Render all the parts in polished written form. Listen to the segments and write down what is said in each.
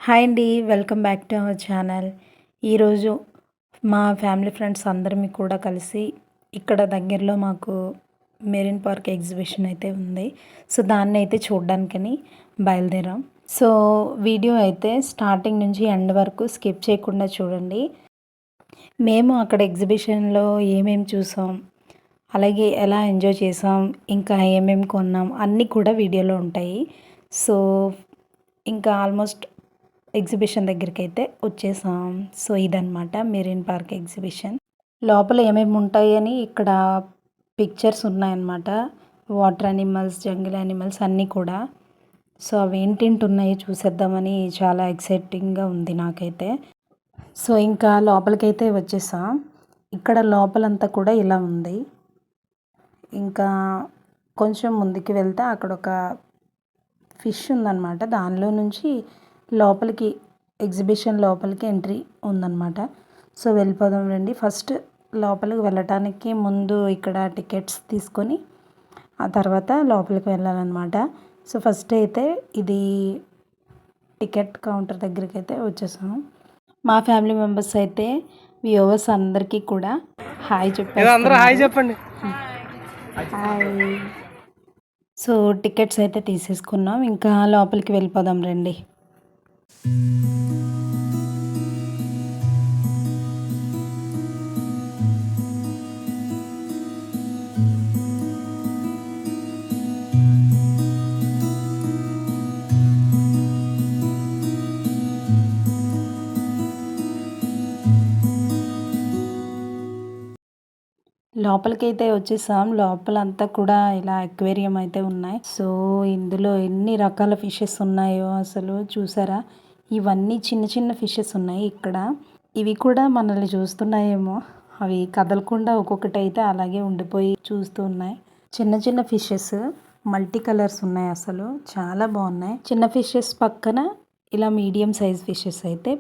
Hi అండి. Welcome back to our channel. ఈరోజు మా ఫ్యామిలీ ఫ్రెండ్స్ అందరమీ కూడా కలిసి ఇక్కడ దగ్గరలో మాకు మెరీన్ పార్క్ ఎగ్జిబిషన్ అయితే ఉంది. సో దాన్ని అయితే చూడడానికని బయలుదేరాం. సో వీడియో అయితే స్టార్టింగ్ నుంచి ఎండ్ వరకు స్కిప్ చేయకుండా చూడండి. మేము అక్కడ ఎగ్జిబిషన్లో ఏమేమి చూసాం, అలాగే ఎలా ఎంజాయ్ చేసాం, ఇంకా ఏమేమి కొన్నాం అన్నీ కూడా వీడియోలో ఉంటాయి. సో ఇంకా ఆల్మోస్ట్ ఎగ్జిబిషన్ దగ్గరికి అయితే వచ్చేసాం. సో ఇదనమాట మెరీన్ పార్క్ ఎగ్జిబిషన్. లోపల ఏమేమి ఉంటాయని ఇక్కడ పిక్చర్స్ ఉన్నాయన్నమాట. వాటర్ యానిమల్స్, జంగిల్ యానిమల్స్ అన్నీ కూడా. సో అవి ఏంటేంటి ఉన్నాయో చూసేద్దామని చాలా ఎక్సైటింగ్గా ఉంది నాకైతే. సో ఇంకా లోపలికైతే వచ్చేసాం. ఇక్కడ లోపలంతా కూడా ఇలా ఉంది. ఇంకా కొంచెం ముందుకు వెళ్తే అక్కడ ఒక ఫిష్ ఉందన్నమాట. దానిలో నుంచి లోపలికి ఎగ్జిబిషన్ లోపలికి ఎంట్రీ ఉందన్నమాట. సో వెళ్ళిపోదాం రండి. ఫస్ట్ లోపలికి వెళ్ళటానికి ముందు ఇక్కడ టికెట్స్ తీసుకొని ఆ తర్వాత లోపలికి వెళ్ళాలన్నమాట. సో ఫస్ట్ అయితే ఇది టికెట్ కౌంటర్ దగ్గరికి అయితే వచ్చేసాం. మా ఫ్యామిలీ మెంబర్స్ అయితే వ్యూవర్స్ అందరికీ కూడా హాయ్ చెప్పండి. హాయ్. సో టికెట్స్ అయితే తీసేసుకున్నాం. ఇంకా లోపలికి వెళ్ళిపోదాం రండి. లోపలికైతే వచ్చేసాం. లోపలంతా కూడా ఇలా అక్వేరియం అయితే ఉన్నాయి. సో ఇందులో ఎన్ని రకాల ఫిషెస్ ఉన్నాయో అసలు చూసారా? ఇవన్నీ చిన్న చిన్న ఫిషెస్ ఉన్నాయి ఇక్కడ. ఇవి కూడా మనల్ని చూస్తున్నాయేమో. అవి కదలకుండా ఒక్కొక్కటి అయితే అలాగే ఉండిపోయి చూస్తూ ఉన్నాయి. చిన్న చిన్న ఫిషెస్ మల్టీ కలర్స్ ఉన్నాయి. అసలు చాలా బాగున్నాయి. చిన్న ఫిషెస్ పక్కన ఇలా మీడియం సైజ్ ఫిషెస్ అయితే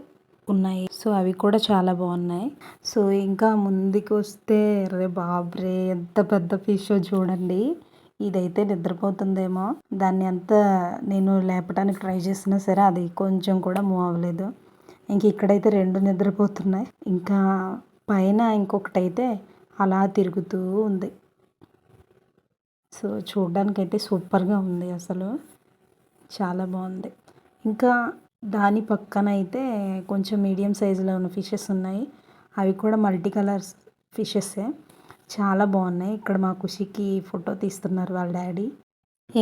ఉన్నాయి. సో అవి కూడా చాలా బాగున్నాయి. సో ఇంకా ముందుకు వస్తే రే బాబ్రే ఎంత పెద్ద ఫిష్ చూడండి. ఇదైతే నిద్రపోతుందేమో. దాన్ని అంతా నేను లేపడానికి ట్రై చేసినా సరే అది కొంచెం కూడా మూవ్ అవ్వలేదు. ఇంక ఇక్కడైతే రెండు నిద్రపోతున్నాయి. ఇంకా పైన ఇంకొకటి అయితే అలా తిరుగుతూ ఉంది. సో చూడడానికైతే సూపర్గా ఉంది. అసలు చాలా బాగుంది. ఇంకా దాని పక్కన అయితే కొంచెం మీడియం సైజులో ఉన్న ఫిషెస్ ఉన్నాయి. అవి కూడా మల్టీ కలర్స్ ఫిషెస్సే. చాలా బాగున్నాయి. ఇక్కడ మా ఖుషికి ఫోటో తీస్తున్నారు వాళ్ళ డాడీ.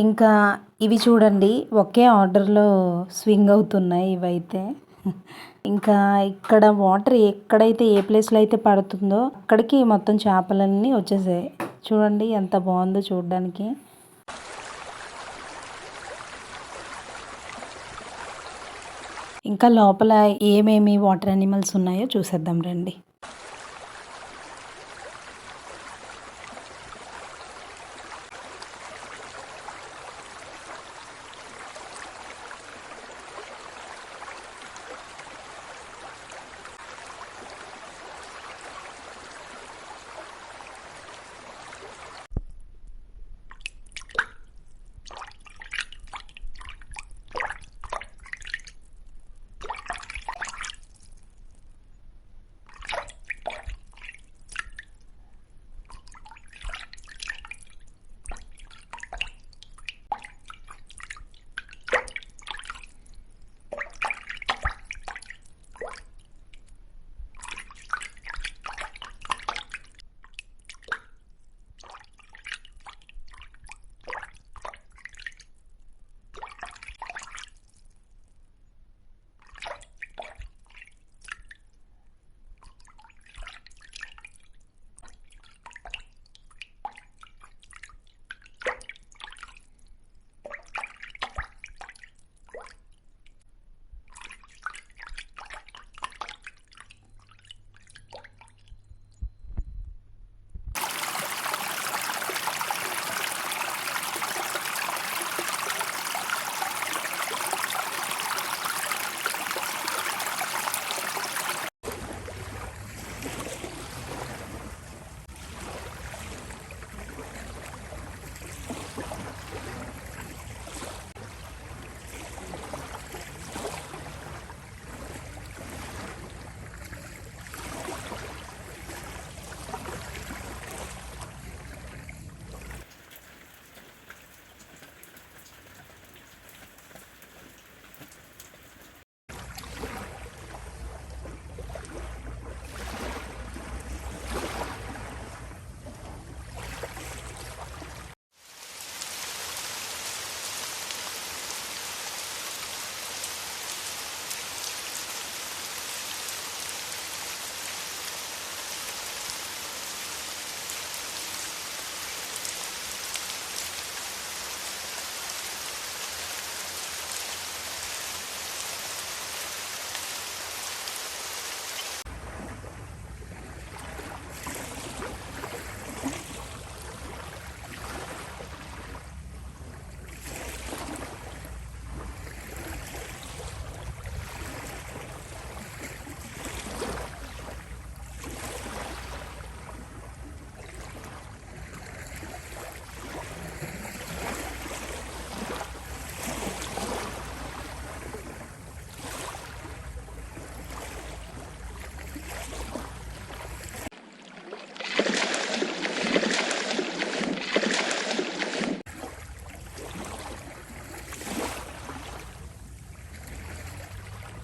ఇంకా ఇవి చూడండి ఒకే ఆర్డర్లో స్వింగ్ అవుతున్నాయి ఇవైతే. ఇంకా ఇక్కడ వాటర్ ఎక్కడైతే ఏ ప్లేస్లో అయితే పడుతుందో అక్కడికి మొత్తం చేపలన్నీ వచ్చేసాయి. చూడండి ఎంత బాగుందో చూడడానికి. ఇంకా లోపల ఏమేమి వాటర్ యానిమల్స్ ఉన్నాయో చూసేద్దాం రండి.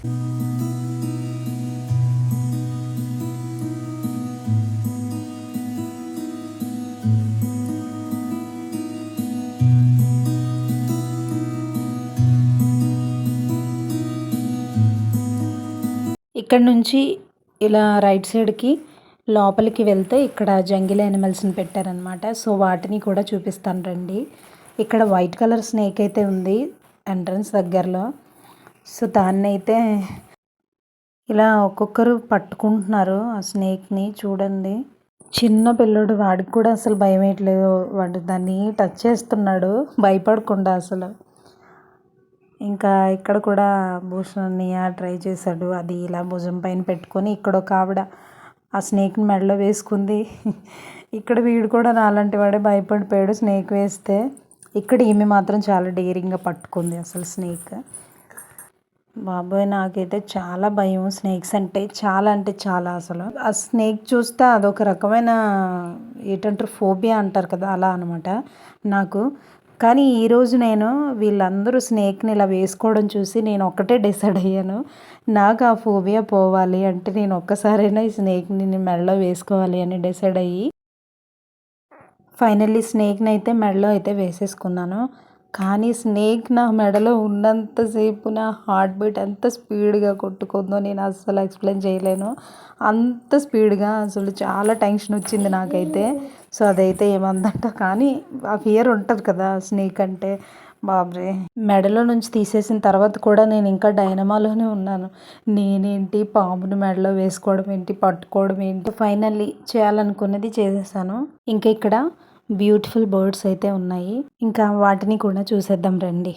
ఇక్కడ నుంచి ఇలా రైట్ సైడ్కి లోపలికి వెళ్తే ఇక్కడ జంగిల్ యానిమల్స్ని పెట్టారనమాట. సో వాటిని కూడా చూపిస్తాను రండి. ఇక్కడ వైట్ కలర్ స్నేక్ అయితే ఉంది ఎంట్రన్స్ దగ్గరలో. సో దాన్ని అయితే ఇలా ఒక్కొక్కరు పట్టుకుంటున్నారు ఆ స్నేక్ని. చూడండి, చిన్న పిల్లడు, వాడికి కూడా అసలు భయం వేయట్లేదు. వాడు దాన్ని టచ్ చేస్తున్నాడు భయపడకుండా అసలు. ఇంకా ఇక్కడ కూడా భూషణ్య ట్రై చేశాడు. అది ఇలా భుజం పైన పెట్టుకొని ఇక్కడ ఒక ఆవిడ ఆ స్నేక్ని మెడలో వేసుకుంది. ఇక్కడ వీడు కూడా నాలాంటి వాడే భయపడిపోయాడు స్నేక్ వేస్తే. ఇక్కడ ఈమె మాత్రం చాలా డేరింగ్గా పట్టుకుంది అసలు స్నేక్. బాబోయ్, నాకైతే చాలా భయం స్నేక్స్ అంటే చాలా అసలు. ఆ స్నేక్ చూస్తే అదొక రకమైన ఏంటంటారు ఫోబియా అంటారు కదా, అలా అనమాట నాకు. కానీ ఈరోజు నేను వీళ్ళందరూ స్నేక్ని ఇలా వేసుకోవడం చూసి నేను ఒక్కటే డిసైడ్ అయ్యాను, నాకు ఆ ఫోబియా పోవాలి అంటే నేను ఒక్కసారైనా ఈ స్నేక్ని నేను మెడలో వేసుకోవాలి అని డిసైడ్ అయ్యి ఫైనల్లీ స్నేక్ని అయితే మెడలో అయితే వేసేసుకున్నాను. కానీ స్నేక్ నా మెడలో ఉన్నంతసేపు నా హార్ట్ బీట్ ఎంత స్పీడ్గా కొట్టుకుందో నేను అస్సలు ఎక్స్ప్లెయిన్ చేయలేను. అంత స్పీడ్గా అసలు చాలా టెన్షన్ వచ్చింది నాకైతే. సో అదైతే ఏమందంట, కానీ ఆ ఫియర్ ఉంటుంది కదా స్నేక్ అంటే. బాబ్రే, మెడలో నుంచి తీసేసిన తర్వాత కూడా నేను ఇంకా డైనమాలోనే ఉన్నాను. నేనేంటి పాముని మెడలో వేసుకోవడం ఏంటి, పట్టుకోవడం ఏంటి, ఫైనల్లీ చేయాలనుకున్నది చేసేసాను. ఇంకా ఇక్కడ బ్యూటిఫుల్ బర్డ్స్ అయితే ఉన్నాయి, ఇంకా వాటిని కూడా చూసేద్దాం రండి.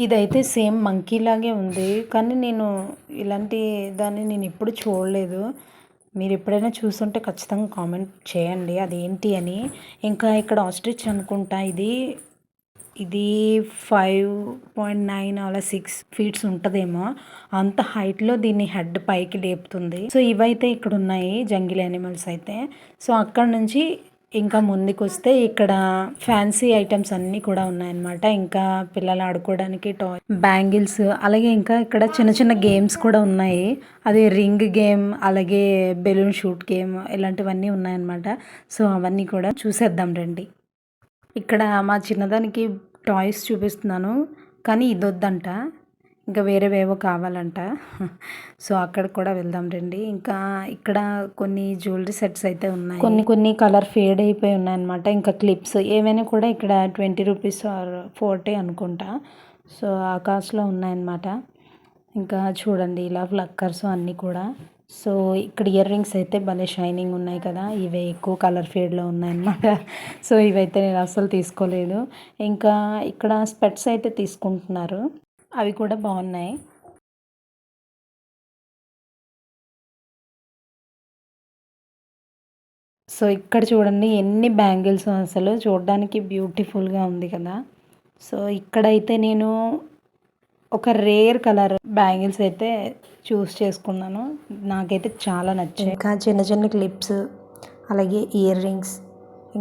ఇదైతే సేమ్ మంకీ లాగే ఉంది, కానీ నేను ఇలాంటి దాన్ని నేను ఎప్పుడు చూడలేదు. మీరు ఎప్పుడైనా చూస్తుంటే ఖచ్చితంగా కామెంట్ చేయండి అదేంటి అని. ఇంకా ఇక్కడ ఆస్ట్రిచ్ అనుకుంటా, ఇది 5.9 అలా 6 ఫీట్స్ ఉంటుందేమో, అంత హైట్లో దీన్ని హెడ్ పైకి లేపుతుంది. సో ఇవైతే ఇక్కడ ఉన్నాయి జంగిల్ యానిమల్స్ అయితే. సో అక్కడ నుంచి ఇంకా ముందుకు వస్తే ఇక్కడ ఫ్యాన్సీ ఐటమ్స్ అన్నీ కూడా ఉన్నాయన్నమాట. ఇంకా పిల్లలు ఆడుకోవడానికి టాయ్, బ్యాంగిల్స్, అలాగే ఇంకా ఇక్కడ చిన్న చిన్న గేమ్స్ కూడా ఉన్నాయి. అది రింగ్ గేమ్, అలాగే బెలూన్ షూట్ గేమ్, ఇలాంటివన్నీ ఉన్నాయన్నమాట. సో అవన్నీ కూడా చూసేద్దాం రండి. ఇక్కడ మా చిన్నదానికి టాయ్స్ చూపిస్తున్నాను, కానీ ఇది వద్దంట, ఇంకా వేరేవేవో కావాలంట. సో అక్కడికి కూడా వెళ్దాం రండి. ఇంకా ఇక్కడ కొన్ని జ్యువెలరీ సెట్స్ అయితే ఉన్నాయి, కొన్ని కలర్ ఫేడ్ అయిపోయి ఉన్నాయన్నమాట. ఇంకా క్లిప్స్ ఏమైనా కూడా ఇక్కడ 20 రూపీస్ ఆర్ 40 అనుకుంటా. సో ఆ కాస్ట్లో ఉన్నాయన్నమాట. ఇంకా చూడండి ఇలా ఫ్లక్కర్స్ అన్నీ కూడా. సో ఇక్కడ ఇయర్ రింగ్స్ అయితే భలే షైనింగ్ ఉన్నాయి కదా, ఇవే ఎక్కువ కలర్ ఫేడ్లో ఉన్నాయన్నమాట. సో ఇవైతే నేను అస్సలు తీసుకోలేదు. ఇంకా ఇక్కడ స్పెట్స్ అయితే తీసుకుంటున్నారు, అవి కూడా బాగున్నాయి. సో ఇక్కడ చూడండి ఎన్ని బ్యాంగిల్స్, అసలు చూడడానికి బ్యూటిఫుల్గా ఉంది కదా. సో ఇక్కడైతే నేను ఒక రేర్ కలర్ బ్యాంగిల్స్ అయితే చూస్ చేసుకున్నాను, నాకైతే చాలా నచ్చాయి. ఇంకా చిన్న చిన్న క్లిప్స్, అలాగే ఇయర్ రింగ్స్,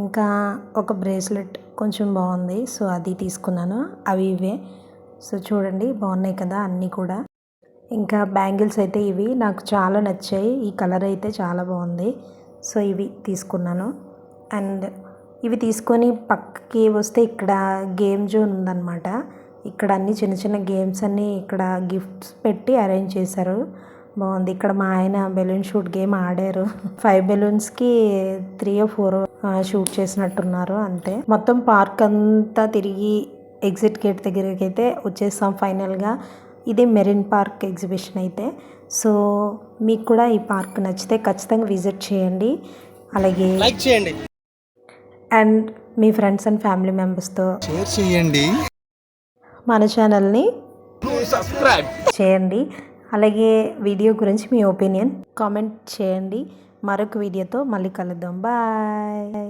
ఇంకా ఒక బ్రేస్లెట్ కొంచెం బాగుంది, సో అది తీసుకున్నాను. అవి ఇవే. సో చూడండి బాగున్నాయి కదా అన్నీ కూడా. ఇంకా బ్యాంగిల్స్ అయితే ఇవి నాకు చాలా నచ్చాయి, ఈ కలర్ అయితే చాలా బాగుంది. సో ఇవి తీసుకున్నాను. అండ్ ఇవి తీసుకొని పక్కకి వస్తే ఇక్కడ గేమ్ జోన్ ఉందన్నమాట. ఇక్కడ అన్ని చిన్న చిన్న గేమ్స్ అన్నీ ఇక్కడ గిఫ్ట్స్ పెట్టి అరేంజ్ చేశారు, బాగుంది. ఇక్కడ మా ఆయన బెలూన్ షూట్ గేమ్ ఆడారు. 5 బెలూన్స్కి 3 or 4 షూట్ చేసినట్టున్నారు అంతే. మొత్తం పార్క్ అంతా తిరిగి ఎగ్జిట్ గేట్ దగ్గరికి అయితే వచ్చేసాం ఫైనల్గా. ఇది మెరిన్ పార్క్ ఎగ్జిబిషన్ అయితే. సో మీకు కూడా ఈ పార్క్ నచ్చితే ఖచ్చితంగా విజిట్ చేయండి, అలాగే లైక్ చేయండి, and me friends and family మెంబర్స్తో షేర్ చేయండి, మన ఛానల్ని సబ్స్క్రైబ్ చేయండి. అలాగే వీడియో గురించి మీ ఒపీనియన్ కామెంట్ చేయండి. మరొక వీడియోతో మళ్ళీ కలుద్దాం. బాయ్.